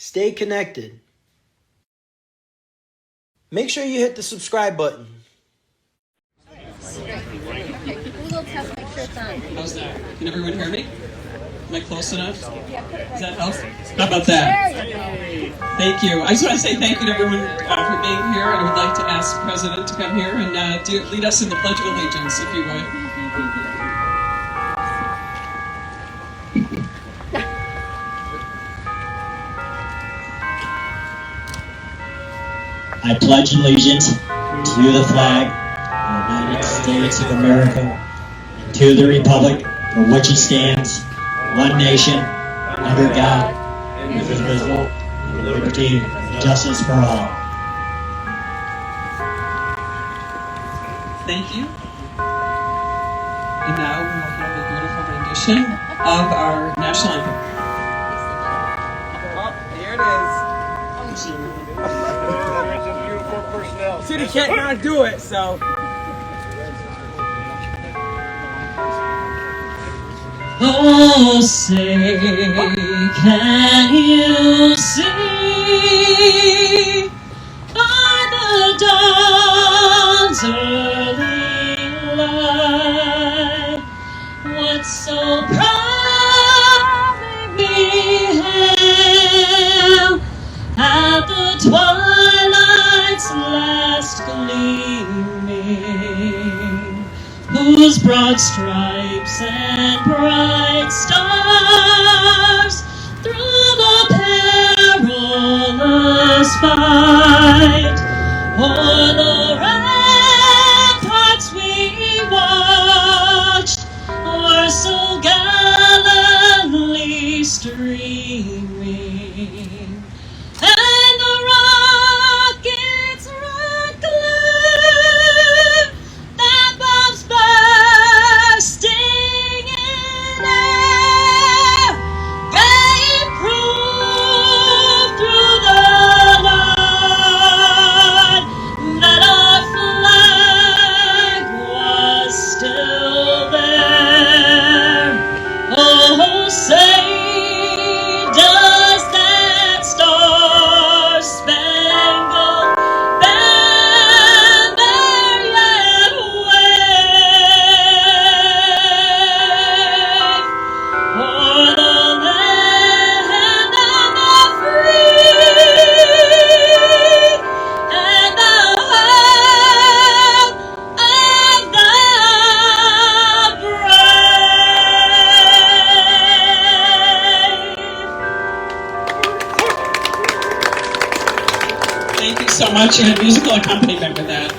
Stay connected. Make sure you hit the subscribe button. How's that? Can everyone hear me? Am I close enough? Does that help? How about that? Thank you. I just want to say thank you to everyone for being here. I would like to ask the President to come here and lead us in the Pledge of Allegiance, if you would. I pledge allegiance to the flag of the United States of America and to the republic for which it stands, one nation, under God, indivisible, with liberty and justice for all. Thank you. And now we will have a beautiful rendition of our national anthem. Oh, here it is. City can't not do it, so. Oh, say, can you see by the dawn's early light what so proudly beheld at the twilight's last gleaming, whose broad stripes and bright stars through the perilous fight o'er the ramparts we watched were so gallantly streaming, and the rocket's red glare that bombs bursting in air gave proof through the night that our flag was still there. Oh, say, does that star-spangled banner yet wave o'er the land of the free and the home of the brave? Thank you so much. You had musical accompaniment with that.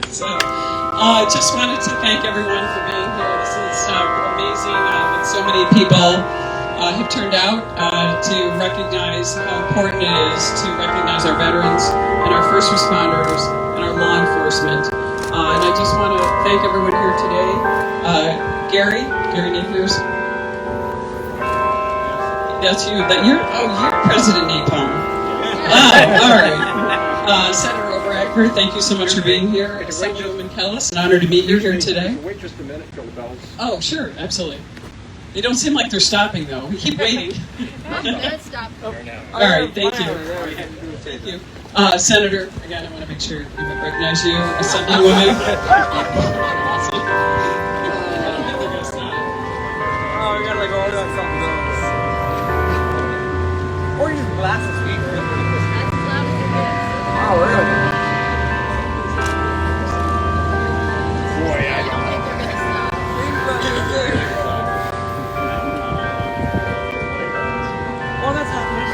So, I just wanted to thank everyone for being here. This is amazing that so many people have turned out to recognize how important it is to recognize our veterans and our first responders and our law enforcement. And I just want to thank everyone here today. Gary Napier's. That's you. You're President Napalm. Wow, all right. Senator Overecker, thank you so much for being here. Assemblywoman Kellis, an honor to meet you here today. Wait just a minute till the bells. Oh, sure, absolutely. They don't seem like they're stopping, though. We keep waiting. Let's stop. All right, thank you. Thank you. Senator, again, I want to make sure I recognize you. Assemblywoman. Oh, we gotta go order something else. Or use glasses. Oh, really? Boy, I don't think they're gonna stop. Oh, that's happening.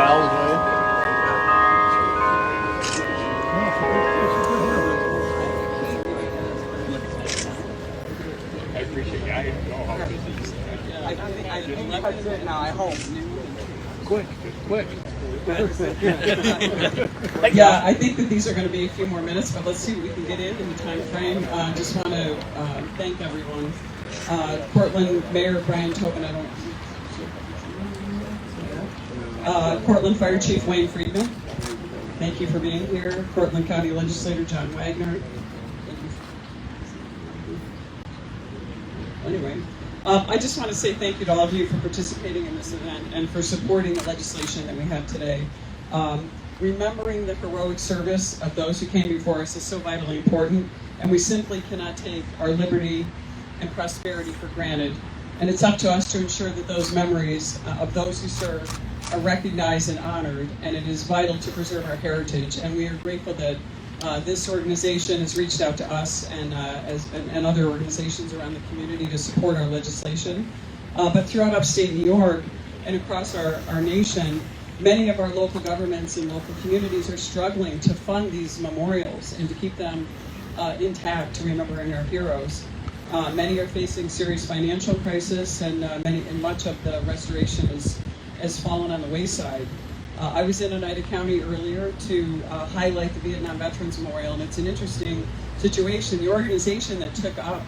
miles away. I appreciate it. I don't know how busy you are. That's it now. I hope. Quick. Yeah, I think that these are going to be a few more minutes, but let's see what we can get in the time frame. Just want to thank everyone. Cortland Mayor Brian Tobin, Cortland Fire Chief Wayne Friedman, thank you for being here. Cortland County Legislator John Wagner. Anyway, I just want to say thank you to all of you for participating in this event and for supporting the legislation that we have today. Remembering the heroic service of those who came before us is so vitally important, and we simply cannot take our liberty and prosperity for granted. And it's up to us to ensure that those memories of those who served are recognized and honored, and it is vital to preserve our heritage. And we are grateful that this organization has reached out to us and other organizations around the community to support our legislation. But throughout upstate New York and across our nation, many of our local governments and local communities are struggling to fund these memorials and to keep them intact, remembering our heroes. Many are facing serious financial crisis, and much of the restoration has fallen on the wayside. I was in Oneida County earlier to highlight the Vietnam Veterans Memorial, and it's an interesting situation. The organization that took up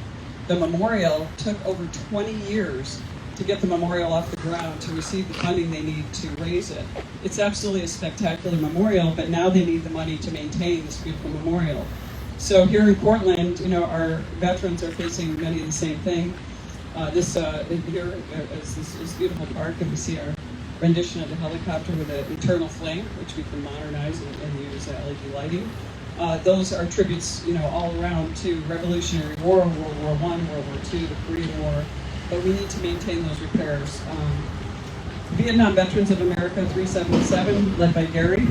the memorial took over 20 years to get the memorial off the ground, to receive the funding they need to raise it. It's absolutely a spectacular memorial, but now they need the money to maintain this beautiful memorial. So here in Cortland, our veterans are facing many of the same thing. Here is this beautiful park, and we see our rendition of the helicopter with an internal flame, which we can modernize and use LED lighting. Those are tributes, all around to Revolutionary War, World War I, World War II, the Korean War, but we need to maintain those repairs. Vietnam Veterans of America 377, led by Gary,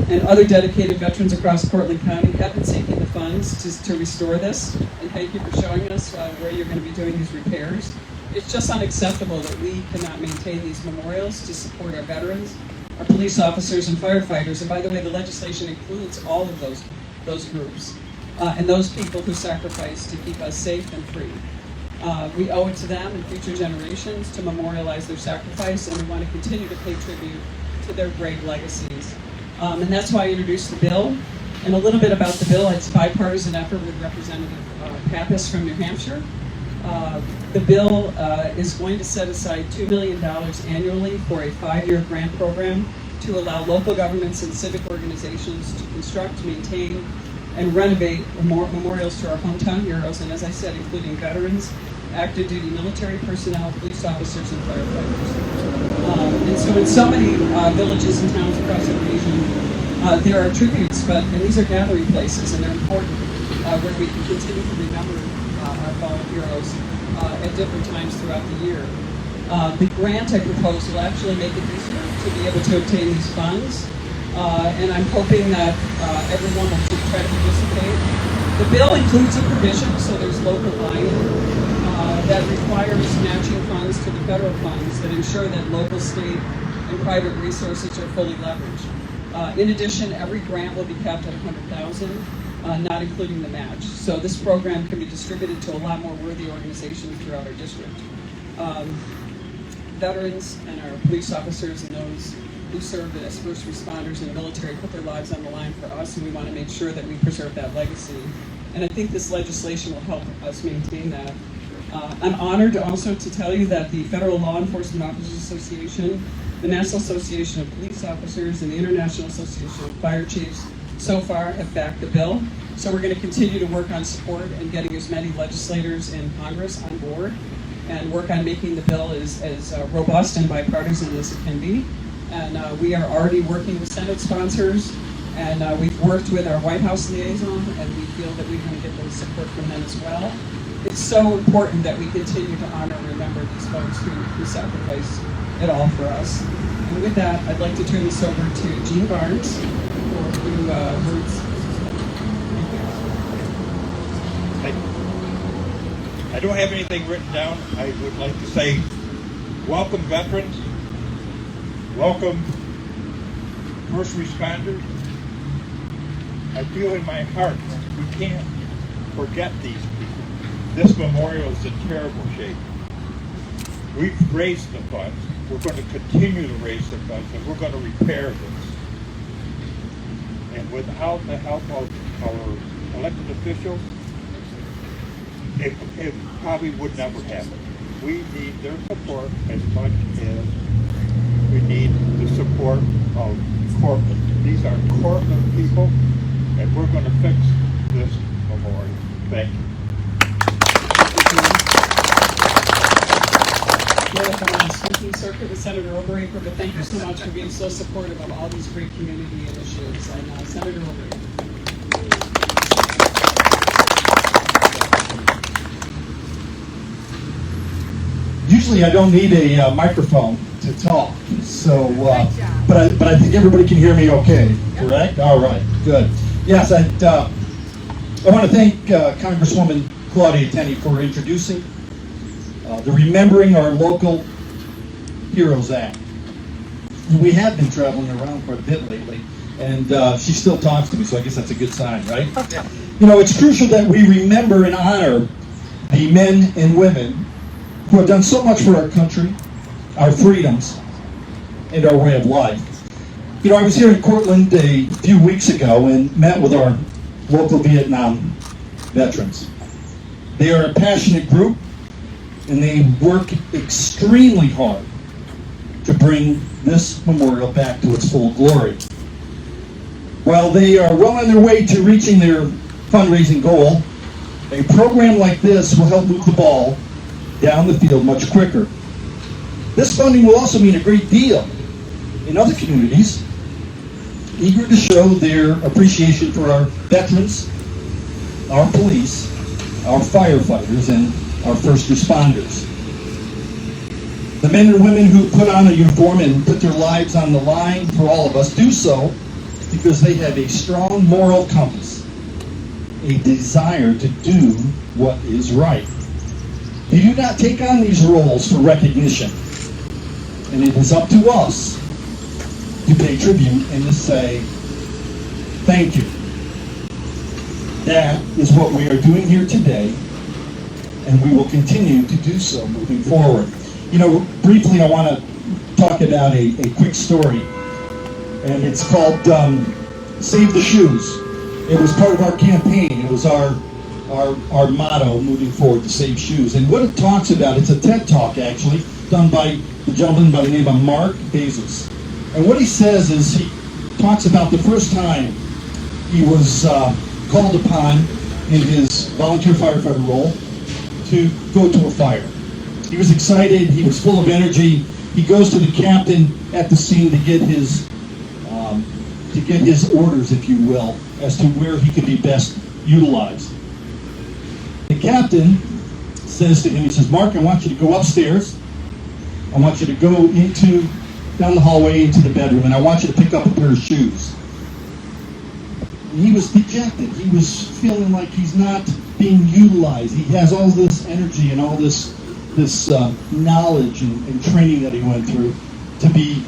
and other dedicated veterans across Cortland County have been seeking the funds to restore this, and thank you for showing us where you're going to be doing these repairs. It's just unacceptable that we cannot maintain these memorials to support our veterans, our police officers, and firefighters. And by the way, the legislation includes all of those groups and those people who sacrifice to keep us safe and free. We owe it to them and future generations to memorialize their sacrifice, and we want to continue to pay tribute to their great legacies. And that's why I introduced the bill. And a little bit about the bill. It's a bipartisan effort with Representative Pappas from New Hampshire. The bill is going to set aside $2 million annually for a 5-year grant program to allow local governments and civic organizations to construct, maintain, and renovate memorials to our hometown heroes, and as I said, including veterans, active duty military personnel, police officers, and firefighters. And so in so many villages and towns across the region, there are tributes, and these are gathering places, and they're important, where we can continue to remember our fallen heroes at different times throughout the year. The grant I propose will actually make it easier to be able to obtain these funds, and I'm hoping that everyone will try to participate. The bill includes a provision, so there's local buy-in, that requires matching funds to the federal funds that ensure that local, state, and private resources are fully leveraged. In addition, every grant will be capped at $100,000, not including the match. So this program can be distributed to a lot more worthy organizations throughout our district. Veterans and our police officers and those who served as first responders in the military put their lives on the line for us, and we want to make sure that we preserve that legacy. And I think this legislation will help us maintain that. I'm honored also to tell you that the Federal Law Enforcement Officers Association, the National Association of Police Officers, and the International Association of Fire Chiefs so far have backed the bill. So we're going to continue to work on support and getting as many legislators in Congress on board and work on making the bill as robust and bipartisan as it can be. And we are already working with Senate sponsors, and we've worked with our White House liaison, and we feel that we're going to get the support from them as well. It's so important that we continue to honor and remember these folks who sacrificed it all for us. And with that, I'd like to turn this over to Gene Barnes for a few words. I don't have anything written down. I would like to say welcome veterans, welcome first responders, I feel in my heart we can't forget these people. This memorial is in terrible shape. We've raised the funds. We're going to continue to raise the funds, and we're going to repair this. And without the help of our elected officials, it probably would never happen. We need their support as much as we need the support of Cortland. These are Cortland people, and we're going to fix this memorial. Thank you. Welcome on speaking circuit with Senator Overeem, but thank you so much for being so supportive of all these great community initiatives. And Senator Overeem. Usually I don't need a microphone to talk, so but I think everybody can hear me okay, correct? All right, good. Yes, I want to thank Congresswoman Claudia Tenney for introducing the Remembering Our Local Heroes Act. We have been traveling around quite a bit lately, and she still talks to me, so I guess that's a good sign, right? You know, it's crucial that we remember and honor the men and women who have done so much for our country, our freedoms, and our way of life. You know, I was here in Cortland a few weeks ago and met with our local Vietnam veterans. They are a passionate group, and they work extremely hard to bring this memorial back to its full glory. While they are well on their way to reaching their fundraising goal, a program like this will help move the ball down the field much quicker. This funding will also mean a great deal in other communities eager to show their appreciation for our veterans, our police, our firefighters, and our first responders. The men and women who put on a uniform and put their lives on the line for all of us do so because they have a strong moral compass, a desire to do what is right. They do not take on these roles for recognition, and it is up to us to pay tribute and to say thank you. That is what we are doing here today, and we will continue to do so moving forward. You know, briefly I want to talk about a quick story, and it's called Save the Shoes. It was part of our campaign. It was our motto moving forward, to save shoes. And what it talks about, it's a TED Talk actually, done by the gentleman by the name of Mark Bezos. And what he says is, he talks about the first time he was called upon in his volunteer firefighter role to go to a fire. He was excited, he was full of energy. He goes to the captain at the scene to get his orders, if you will, as to where he could be best utilized. The captain says to him, he says, "Mark, I want you to go upstairs. I want you to go down the hallway into the bedroom, and I want you to pick up a pair of shoes." And he was dejected. He was feeling like he's not being utilized. He has all this energy and all this knowledge and training that he went through to be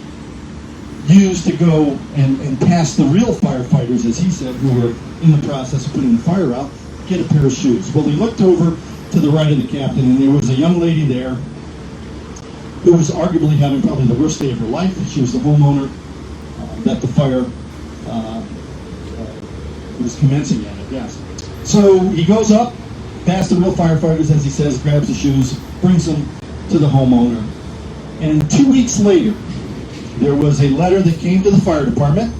used to go and pass the real firefighters, as he said, who were in the process of putting the fire out, get a pair of shoes. Well, he looked over to the right of the captain, and there was a young lady there who was arguably having probably the worst day of her life. She was the homeowner that the fire was commencing at, I guess. So he goes up, past the real firefighters, as he says, grabs the shoes, brings them to the homeowner. And 2 weeks later, there was a letter that came to the fire department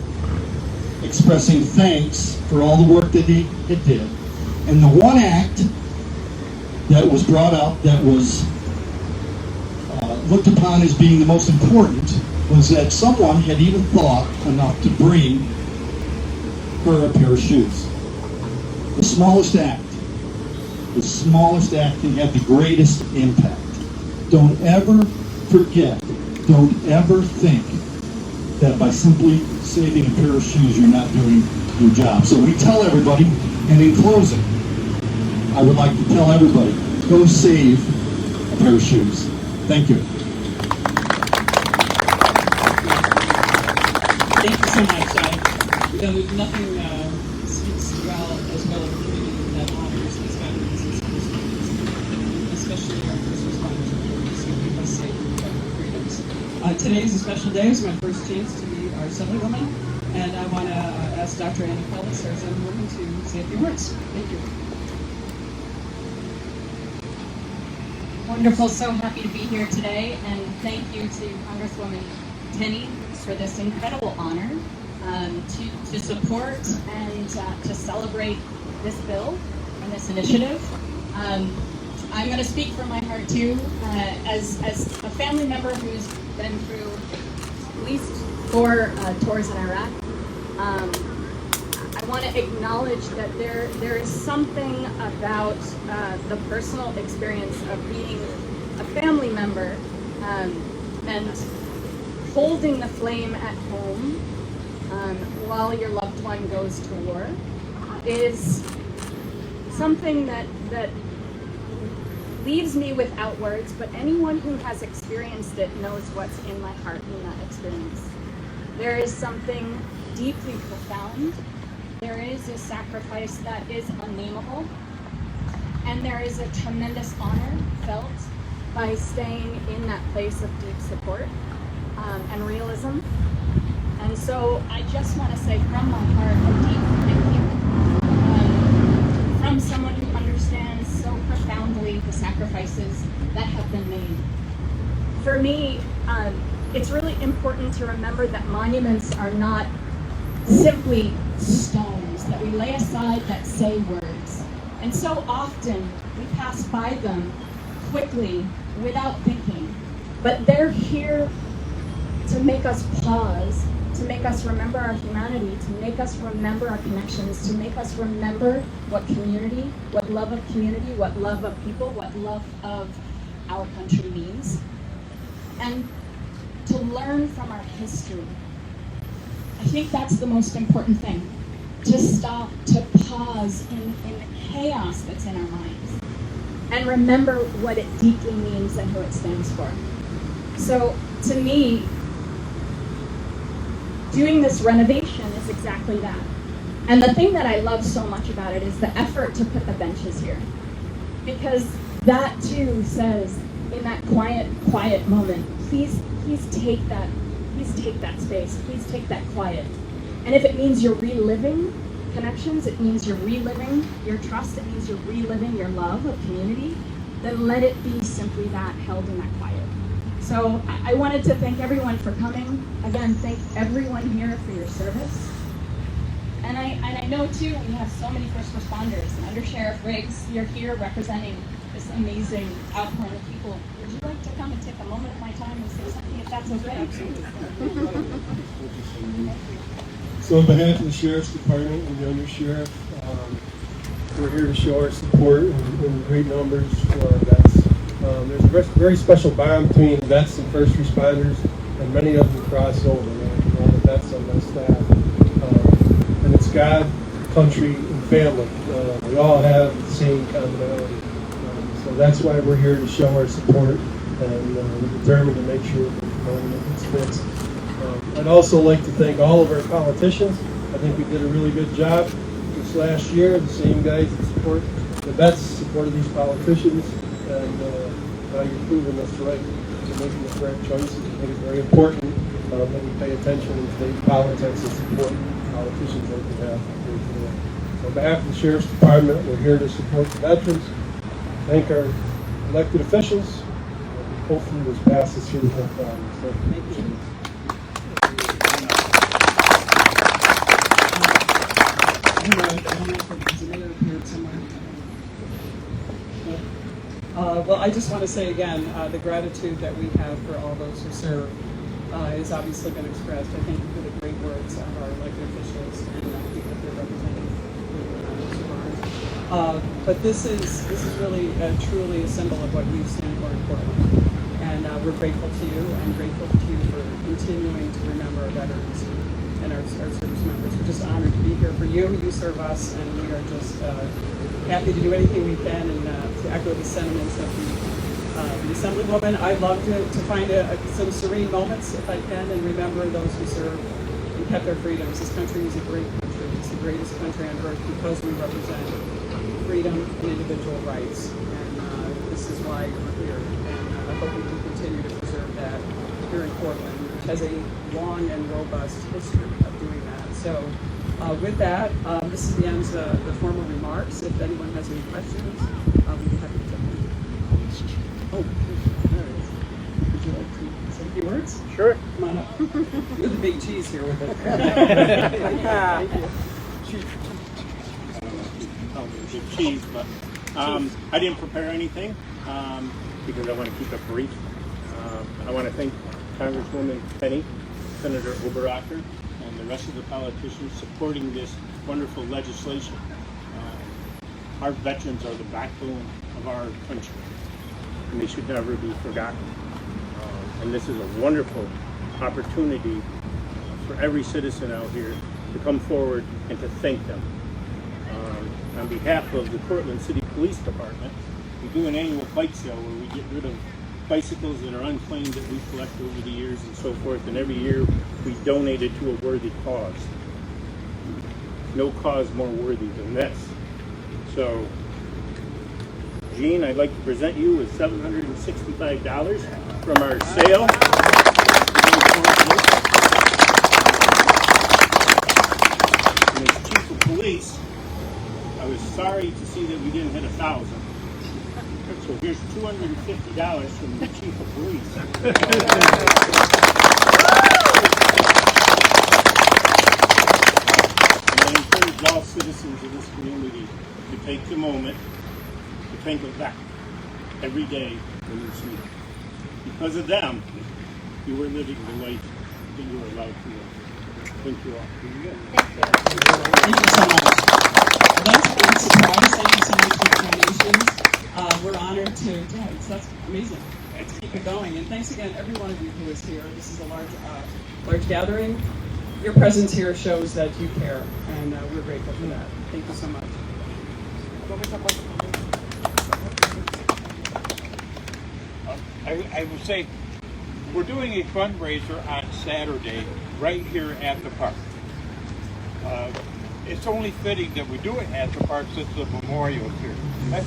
expressing thanks for all the work that he did. And the one act that was brought up that was looked upon as being the most important was that someone had even thought enough to bring her a pair of shoes. The smallest act can have the greatest impact. Don't ever forget, don't ever think that by simply saving a pair of shoes you're not doing your job. So we tell everybody, and in closing, I would like to tell everybody, go save a pair of shoes. Thank you. Thank you so much. There's nothing speaks as well of a community that honors these veterans and citizens, especially our first responders who keep us safe and protect our freedoms. Today is a special day. It's my first chance to be our Assemblywoman, and I want to ask Dr. Annie Pellis, our Assemblywoman, to say a few words. Thank you. Wonderful, so happy to be here today, and thank you to Congresswoman Tenney for this incredible honor to support and to celebrate this bill and this initiative. I'm going to speak from my heart too, as a family member who's been through at least 4 tours in Iraq. I want to acknowledge that there is something about the personal experience of being a family member and holding the flame at home while your loved one goes to war is something that leaves me without words, but anyone who has experienced it knows what's in my heart in that experience. There is something deeply profound. There is a sacrifice that is unnameable, and there is a tremendous honor felt by staying in that place of deep support and realism. And so I just want to say from my heart a deep thank you from someone who understands so profoundly the sacrifices that have been made. For me, it's really important to remember that monuments are not simply stones that we lay aside that say words. And so often we pass by them quickly without thinking. But they're here to make us pause, to make us remember our humanity, to make us remember our connections, to make us remember what community, what love of community, what love of people, what love of our country means. And to learn from our history. I think that's the most important thing. To stop, to pause in the chaos that's in our minds and remember what it deeply means and who it stands for. So to me, doing this renovation is exactly that. And the thing that I love so much about it is the effort to put the benches here. Because that too says, in that quiet moment, please take that space, please take that quiet. And if it means you're reliving connections, it means you're reliving your trust, it means you're reliving your love of community, then let it be simply that, held in that quiet. So I wanted to thank everyone for coming. Again, thank everyone here for your service. And I know too, we have so many first responders. And Under Sheriff Riggs, you're here representing this amazing outpouring of people. Would you like to come and take a moment of my time and say something, if that's okay? So on behalf of the Sheriff's Department and the Undersheriff, we're here to show our support in great numbers for our vets. There's a very special bond between vets and first responders, and many of them cross over. All the vets on my staff. And it's God, country, and family. We all have the same commonality. So that's why we're here to show our support, and we're determined to make sure that the monument gets fixed. I'd also like to thank all of our politicians. I think we did a really good job this last year. The same guys that support the vets supported these politicians, and now you're proving us right. You're making the correct choices. I think it's very important that we pay attention in state politics and support politicians like we have here today. So on behalf of the Sheriff's Department, we're here to support the veterans, thank our elected officials, and hopefully this passes here without problems. So, thank you. Well, I just want to say again, the gratitude that we have for all those who serve has obviously been expressed. I thank you for the great words of our elected officials and people that they're representing. But this is really truly a symbol of what we stand for in Cortland. And we're grateful to you, and grateful to you for continuing to remember our veterans and our service members. We're just honored to be here for you. You serve us, and we are just happy to do anything we can, and to echo the sentiments of the Assemblywoman. I'd love to find some serene moments, if I can, and remember those who serve in kept our freedoms. This country is a great country. It's the greatest country on earth because we represent freedom and individual rights. And this is why we're here. And I hope we can continue to preserve that here in Cortland, which has a long and robust history of doing that. So with that, this is the end of the formal remarks. If anyone has any questions, we'd be happy to take them. Oh, there it is. Would you like to say a few words? Sure. Come on up. You're the big cheese here with it. Thank you. Big cheese, but I didn't prepare anything because I want to keep it brief. I want to thank Congresswoman Tenney, Senator Oberacker, and the rest of the politicians supporting this wonderful legislation. Our veterans are the backbone of our country, and they should never be forgotten. And this is a wonderful opportunity for every citizen out here to come forward and to thank them. On behalf of the Cortland City Police Department, we do an annual bike sale where we get rid of bicycles that are unclaimed that we collect over the years and so forth, and every year we donate it to a worthy cause. No cause more worthy than this. So, Gene, I'd like to present you with $765 from our sale. And as Chief of Police, I was sorry to see that we didn't hit 1,000. So here's $250 from the Chief of Police. And I encourage all citizens of this community to take a moment to think of that every day when you see it. Because of them, you were living the life that you were allowed to live. Thank you all. Thank you so much. That's a big surprise. Thank you so much for the donations. We're honored to, yeah, that's amazing. Let's keep it going. And thanks again, every one of you who is here. This is a large gathering. Your presence here shows that you care, and we're grateful for that. Thank you so much. I will say, we're doing a fundraiser on Saturday right here at the park. It's only fitting that we do it at the park since the memorial is here. The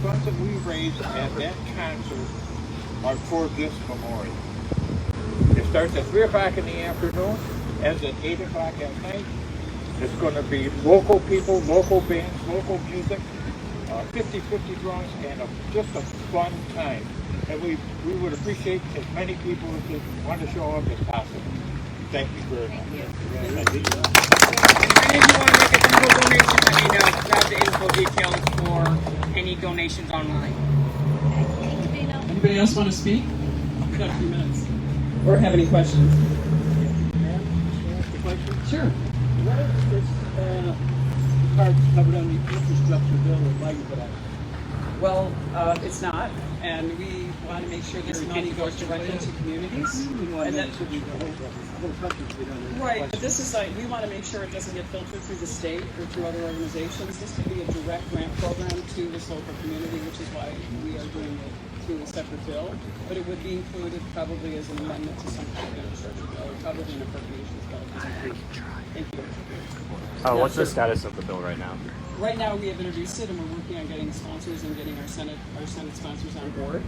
funds that we raise at that concert are for this memorial. It starts at 3 o'clock in the afternoon, ends at 8 o'clock at night. It's going to be local people, local bands, local music, 50-50 draws, and just a fun time. And we would appreciate as many people as want to show up as possible. Thank you very much. And if you want to make a single donation, let me know. I have the info details for any donations online. Anybody else want to speak? We've got a few minutes. Or have any questions? Sure. What is this part covered on the infrastructure bill or why you put out? Well, it's not, and we want to make sure this money goes directly to communities. And that, right, but this is like, we want to make sure it doesn't get filtered through the state or through other organizations. This could be a direct grant program to this local community, which is why we are doing it through a separate bill. But it would be included probably as an amendment to some kind of infrastructure bill, or probably an appropriations bill. Thank you. What's the status of the bill right now? Right now, we have introduced it, and we're working on getting sponsors and getting our Senate sponsors on board.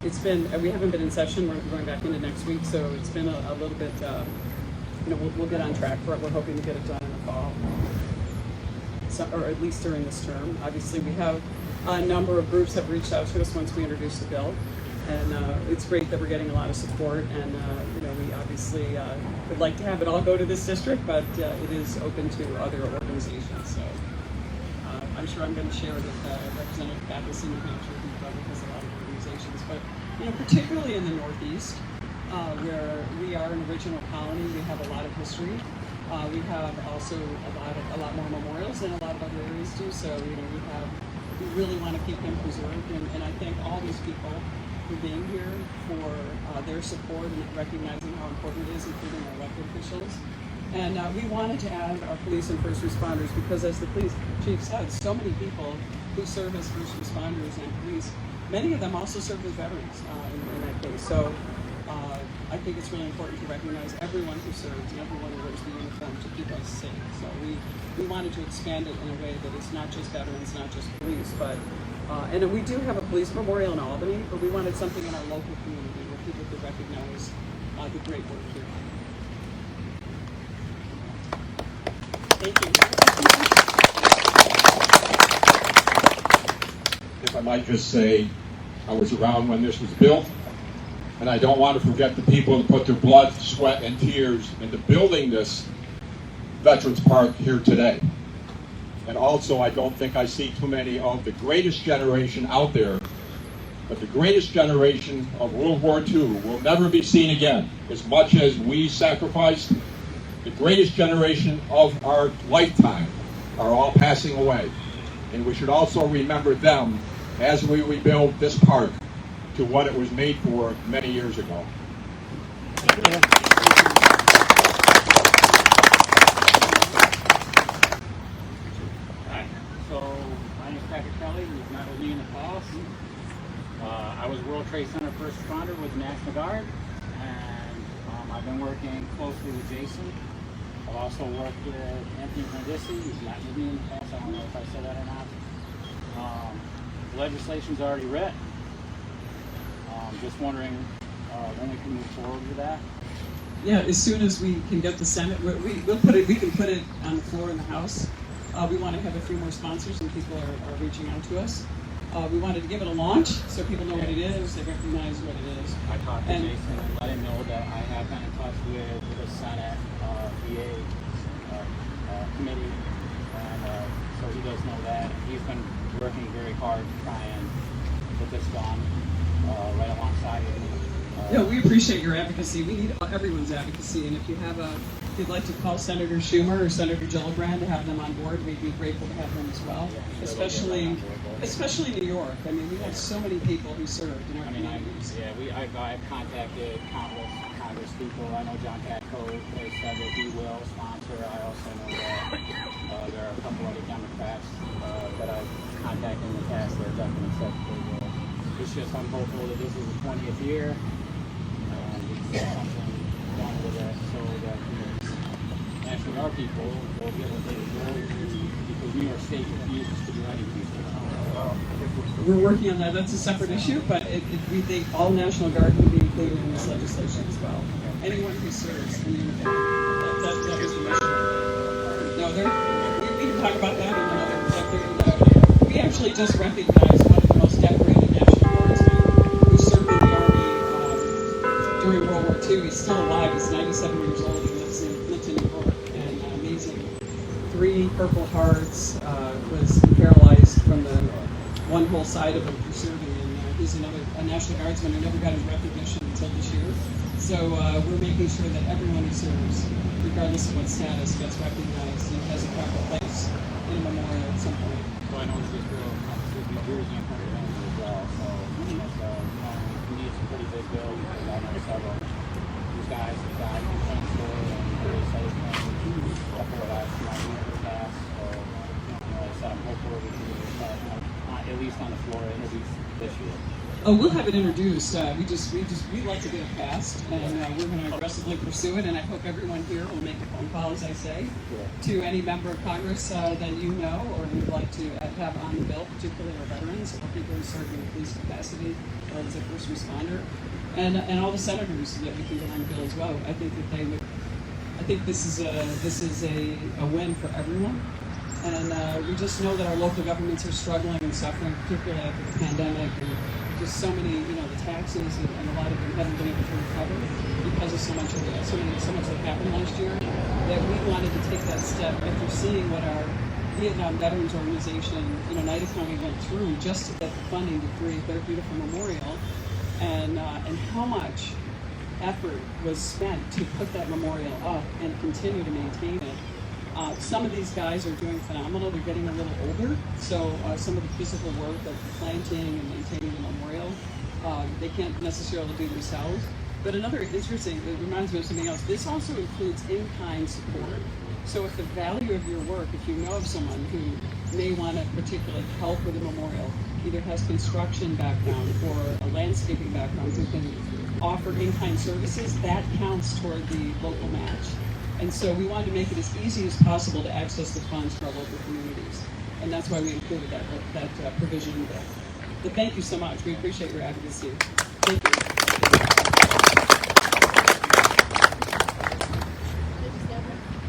We haven't been in session. We're going back into next week, so it's been a little bit. We'll get on track for it. We're hoping to get it done in the fall, or at least during this term. Obviously, we have a number of groups have reached out to us once we introduced the bill, and it's great that we're getting a lot of support. And we obviously would like to have it all go to this district, but it is open to other organizations. So I'm sure I'm going to share with Representative Pappas in New Hampshire, who probably has a lot of organizations. But particularly in the Northeast, where we are an original colony, we have a lot of history. We have also a lot more memorials than a lot of other areas do. So we really want to keep them preserved, and I thank all these people for being here, for their support and recognizing how important it is, including our elected officials. And we wanted to add our police and first responders because, as the police chief said, so many people who serve as first responders and police, many of them also serve as veterans in that case. So I think it's really important to recognize everyone who serves and everyone who wears the uniform to keep us safe. So we wanted to expand it in a way that it's not just veterans, not just police, but and we do have a police memorial in Albany, but we wanted something in our local community where people could recognize the great work here. Thank you. If I might just say, I was around when this was built, and I don't want to forget the people that put their blood, sweat, and tears into building this Veterans Park here today. And also, I don't think I see too many of the greatest generation out there, but the greatest generation of World War II will never be seen again. As much as we sacrificed, the greatest generation of our lifetime are all passing away. And we should also remember them as we rebuild this park to what it was made for many years ago. Hi. So my name is Patrick Kelly. You've met with me in the past. I was World Trade Center first responder with the National Guard, and I've been working closely with Jason. I've also worked with Anthony Brandisi. He's met with me in the past. I don't know if I said that or not. The legislation's already written. Just wondering when we can move forward with that. Yeah, as soon as we can get the Senate, we'll put it. We can put it on the floor in the House. We want to have a few more sponsors, and people are reaching out to us. We wanted to give it a launch so people know what it is, they recognize what it is. I talked to Jason and let him know that I have been in touch with the Senate VA committee, and so he does know that. He's been working very hard to try and get this done right alongside of me. Yeah, we appreciate your advocacy. We need everyone's advocacy, and if you'd like to call Senator Schumer or Senator Gillibrand to have them on board, we'd be grateful to have them as well. Especially New York. I mean, we have so many people who served in our communities. I've contacted countless Congress people. I know John Katko has said that he will sponsor. I also know that there are a couple other Democrats that I've contacted in the past that definitely said they will. It's just I'm hopeful that this is the 20th year and we can get something done with it so that the National Guard people will get what they deserve because New York State refuses to do anything. We're working on that. That's a separate issue, but we think all National Guard can be included in this legislation as well. Anyone who serves in uniform. That was the mission. No, we can talk about that in another. We actually just recognized one of the most decorated National Guardsmen who served in the Army during World War II. He's still alive. He's 97 years old. He lives in New York, and amazing. 3 Purple Hearts, was paralyzed from the one whole side of him for serving, and he's a National Guardsman who never got his recognition until this year. So we're making sure that everyone who serves, regardless of what status, gets recognized and has a proper place in a memorial at some point. So I know this bill comes with New Jersey and Pennsylvania as well, so we need some pretty big bills because I know several these guys have died in cancer and various other things. A couple of us in the past, so I'm hopeful we can get that at least on the floor introduced this year. Oh, we'll have it introduced. We'd like to get it passed, and we're going to aggressively pursue it. And I hope everyone here will make a phone call, as I say, to any member of Congress that you know or you'd like to have on the bill, particularly our veterans or people who serve in the police capacity or as a first responder, and all the senators that we can get on the bill as well. I think that they would. I think this is a win for everyone. And we just know that our local governments are struggling and suffering, particularly after the pandemic, and just so many, the taxes, and a lot of them haven't been able to recover because of so much that happened last year. That we wanted to take that step after seeing what our Vietnam Veterans Organization in Oneida County went through just to get the funding to create their beautiful memorial, and how much effort was spent to put that memorial up and continue to maintain it. Some of these guys are doing phenomenal. They're getting a little older, so some of the physical work of planting and maintaining the memorial, they can't necessarily do themselves. But another interesting, it reminds me of something else, this also includes in-kind support. So if the value of your work, if you know of someone who may want to particularly help with a memorial, either has construction background or a landscaping background, who can offer in-kind services, that counts toward the local match. And so we wanted to make it as easy as possible to access the funds for our local communities. And that's why we included that provision in there. But thank you so much. We appreciate your advocacy. Thank you.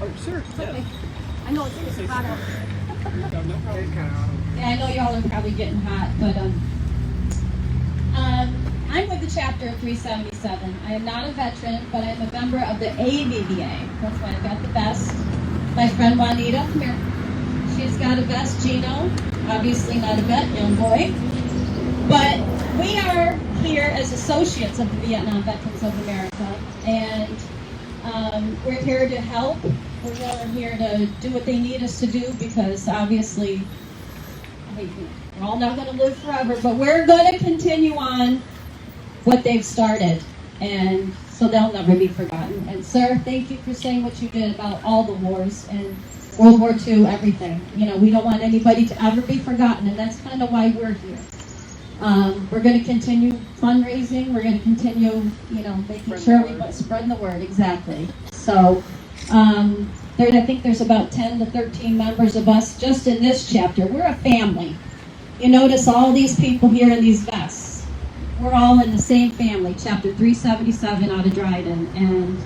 Oh, sure. Yeah. Okay. I know it's hot out. No problem. Yeah, I know y'all are probably getting hot, but I'm with the chapter of 377. I am not a veteran, but I'm a member of the AVVA. That's why I've got the vest. My friend Juanita, come here. She's got a vest. Gino, obviously not a vet, young boy. But we are here as associates of the Vietnam Veterans of America, and we're here to help. We're here to do what they need us to do, because obviously we're all not going to live forever, but we're going to continue on what they've started, and so they'll never be forgotten. And sir, thank you for saying what you did about all the wars and World War II, everything. You know, we don't want anybody to ever be forgotten, and that's kind of why we're here. We're going to continue fundraising. We're going to continue, making sure we spread the word. Exactly. So I think there's about 10 to 13 members of us just in this chapter. We're a family. You notice all these people here in these vests. We're all in the same family, chapter 377 out of Dryden. And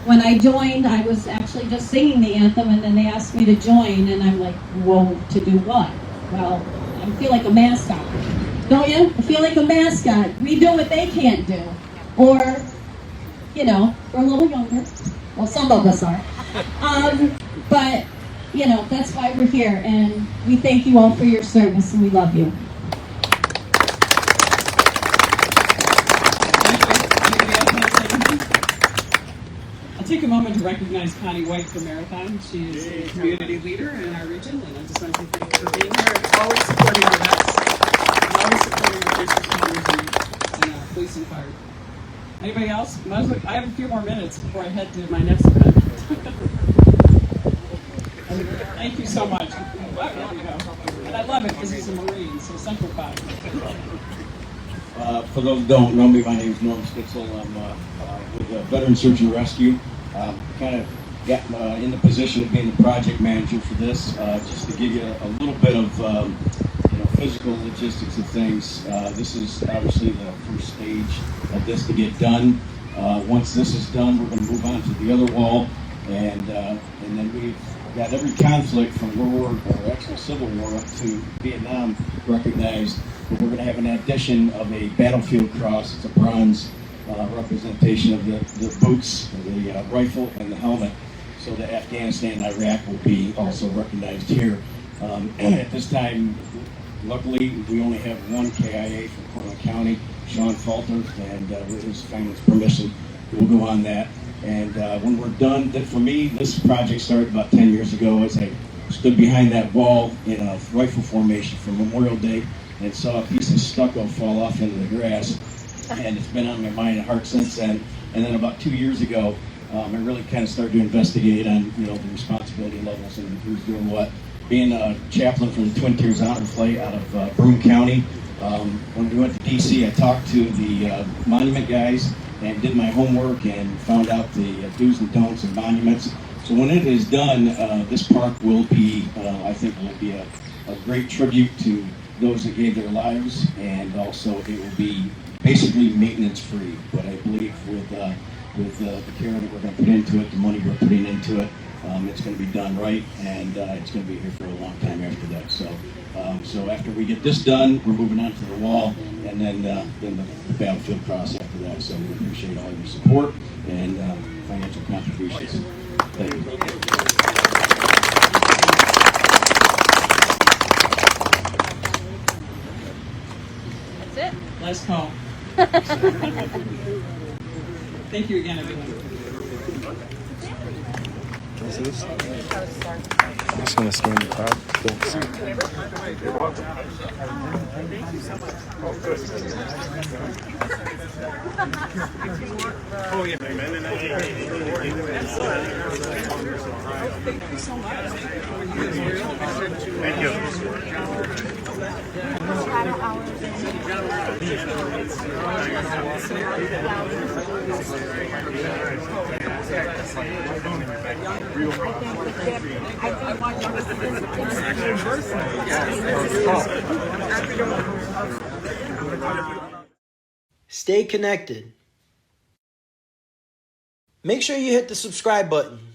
when I joined, I was actually just singing the anthem, and then they asked me to join, and I'm like, whoa, to do what? Well, I feel like a mascot. Don't you? I feel like a mascot. We do what they can't do. Or, we're a little younger. Well, some of us are. But, that's why we're here. And we thank you all for your service, and we love you. I'll take a moment to recognize Connie White for Marathon. She is a community leader in our region, and I just want to thank you for being here and always supporting our vets, and always supporting the first responders and police and fire. Anybody else? I have a few more minutes before I head to my next event. Thank you so much. There you go. And I love it because he's a Marine, so Central 5. For those who don't know me, my name is Norm Stitzel. I'm with Veteran Search and Rescue. Kind of got in the position of being the project manager for this, just to give you a little bit of physical logistics of things. This is obviously the first stage of this to get done. Once this is done, we're going to move on to the other wall, and then we've got every conflict from World War, or actually Civil War, up to Vietnam recognized. But we're going to have an addition of a battlefield cross. It's a bronze representation of the boots, the rifle, and the helmet. So that Afghanistan and Iraq will be also recognized here. At this time, luckily, we only have one KIA from Cortland County, Sean Falter, and with his family's permission, we'll go on that. And when we're done, for me, this project started about 10 years ago as I stood behind that wall in a rifle formation for Memorial Day and saw a piece of stucco fall off into the grass. And it's been on my mind and heart since then. And then about 2 years ago, I really kind of started to investigate on the responsibility levels and who's doing what. Being a chaplain for the Twin Tiers Honor Flight out of Broome County, when we went to DC, I talked to the monument guys and did my homework and found out the do's and don'ts of monuments. So when it is done, this park will be, I think, will be a great tribute to those that gave their lives, and also it will be basically maintenance free. But I believe with the care that we're going to put into it, the money we're putting into it, it's going to be done right, and it's going to be here for a long time after that. So after we get this done, we're moving on to the wall, and then the battlefield cross after that. So we appreciate all your support and financial contributions. Thank you. That's it. Last call. Thank you again, everyone. What's this? I'm just going to scan the card. Thanks. You're welcome. Thank you so much. Oh, good. Oh, yeah. Thank you so much. Thank you. Stay connected. Make sure you hit the subscribe button.